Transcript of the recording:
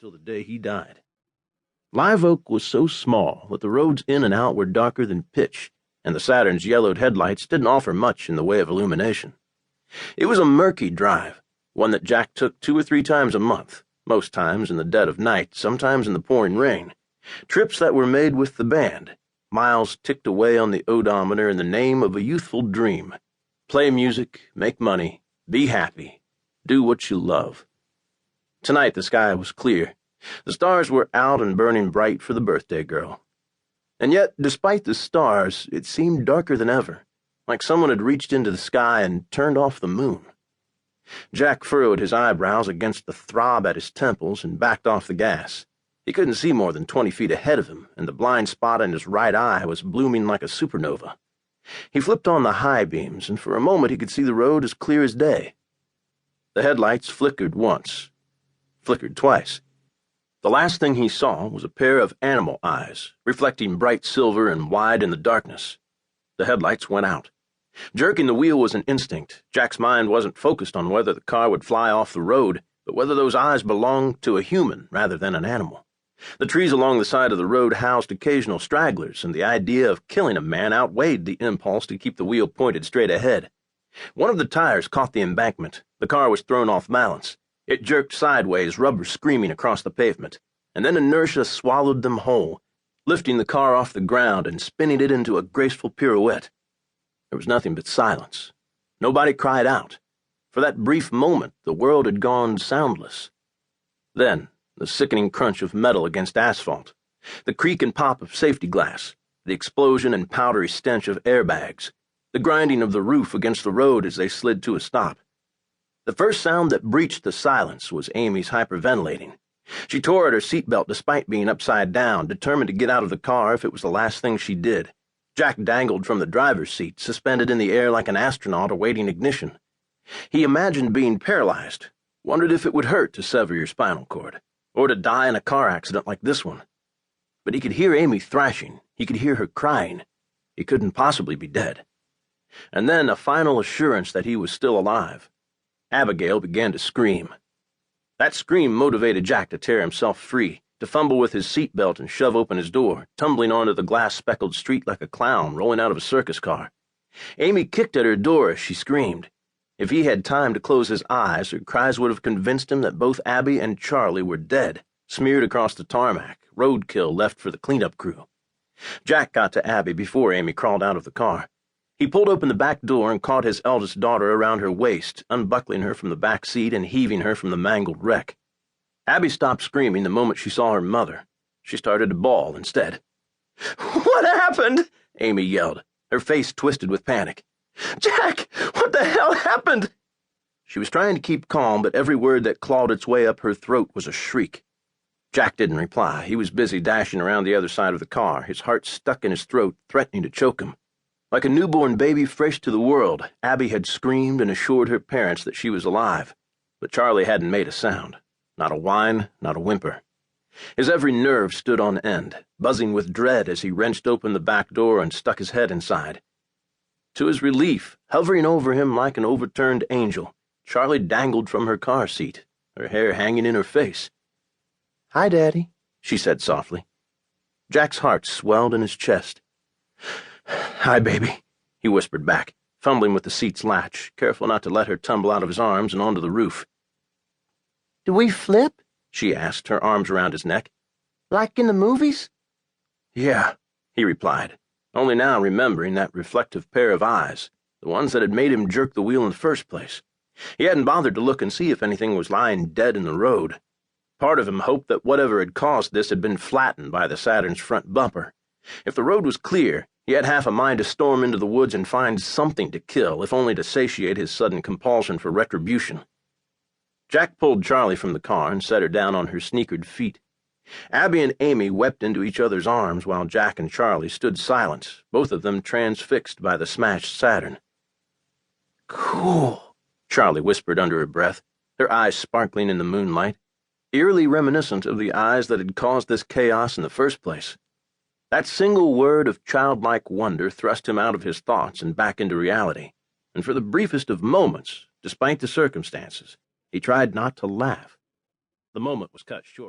until the day he died. Live Oak was so small that the roads in and out were darker than pitch, and the Saturn's yellowed headlights didn't offer much in the way of illumination. It was a murky drive, one that Jack took 2 or 3 times a month, most times in the dead of night, sometimes in the pouring rain. Trips that were made with the band, miles ticked away on the odometer in the name of a youthful dream. Play music, make money, be happy, do what you love. Tonight the sky was clear. The stars were out and burning bright for the birthday girl. And yet, despite the stars, it seemed darker than ever, like someone had reached into the sky and turned off the moon. Jack furrowed his eyebrows against the throb at his temples and backed off the gas. He couldn't see more than 20 feet ahead of him, and the blind spot in his right eye was blooming like a supernova. He flipped on the high beams, and for a moment he could see the road as clear as day. The headlights flickered once, flickered twice. The last thing he saw was a pair of animal eyes, reflecting bright silver and wide in the darkness. The headlights went out. Jerking the wheel was an instinct. Jack's mind wasn't focused on whether the car would fly off the road, but whether those eyes belonged to a human rather than an animal. The trees along the side of the road housed occasional stragglers, and the idea of killing a man outweighed the impulse to keep the wheel pointed straight ahead. One of the tires caught the embankment. The car was thrown off balance. It jerked sideways, rubber screaming across the pavement, and then inertia swallowed them whole, lifting the car off the ground and spinning it into a graceful pirouette. There was nothing but silence. Nobody cried out. For that brief moment, the world had gone soundless. Then, the sickening crunch of metal against asphalt, the creak and pop of safety glass, the explosion and powdery stench of airbags, the grinding of the roof against the road as they slid to a stop. The first sound that breached the silence was Aimee's hyperventilating. She tore at her seatbelt despite being upside down, determined to get out of the car if it was the last thing she did. Jack dangled from the driver's seat, suspended in the air like an astronaut awaiting ignition. He imagined being paralyzed, wondered if it would hurt to sever your spinal cord, or to die in a car accident like this one. But he could hear Aimee thrashing, he could hear her crying. He couldn't possibly be dead. And then a final assurance that he was still alive. Abigail began to scream. That scream motivated Jack to tear himself free, to fumble with his seatbelt and shove open his door, tumbling onto the glass-speckled street like a clown rolling out of a circus car. Aimee kicked at her door as she screamed. If he had time to close his eyes, her cries would have convinced him that both Abby and Charlie were dead, smeared across the tarmac, roadkill left for the cleanup crew. Jack got to Abby before Aimee crawled out of the car. He pulled open the back door and caught his eldest daughter around her waist, unbuckling her from the back seat and heaving her from the mangled wreck. Abby stopped screaming the moment she saw her mother. She started to bawl instead. "What happened?" Aimee yelled, her face twisted with panic. "Jack, what the hell happened?" She was trying to keep calm, but every word that clawed its way up her throat was a shriek. Jack didn't reply. He was busy dashing around the other side of the car, his heart stuck in his throat, threatening to choke him. Like a newborn baby fresh to the world, Abby had screamed and assured her parents that she was alive, but Charlie hadn't made a sound. Not a whine, not a whimper. His every nerve stood on end, buzzing with dread as he wrenched open the back door and stuck his head inside. To his relief, hovering over him like an overturned angel, Charlie dangled from her car seat, her hair hanging in her face. "Hi, Daddy," she said softly. Jack's heart swelled in his chest. "Hi, baby," he whispered back, fumbling with the seat's latch, careful not to let her tumble out of his arms and onto the roof. "Do we flip?" she asked, her arms around his neck. "Like in the movies?" "Yeah," he replied, only now remembering that reflective pair of eyes, the ones that had made him jerk the wheel in the first place. He hadn't bothered to look and see if anything was lying dead in the road. Part of him hoped that whatever had caused this had been flattened by the Saturn's front bumper. If the road was clear, he had half a mind to storm into the woods and find something to kill, if only to satiate his sudden compulsion for retribution. Jack pulled Charlie from the car and set her down on her sneakered feet. Abby and Aimee wept into each other's arms while Jack and Charlie stood silent, both of them transfixed by the smashed Saturn. "Cool," Charlie whispered under her breath, her eyes sparkling in the moonlight, eerily reminiscent of the eyes that had caused this chaos in the first place. That single word of childlike wonder thrust him out of his thoughts and back into reality, and for the briefest of moments, despite the circumstances, he tried not to laugh. The moment was cut short.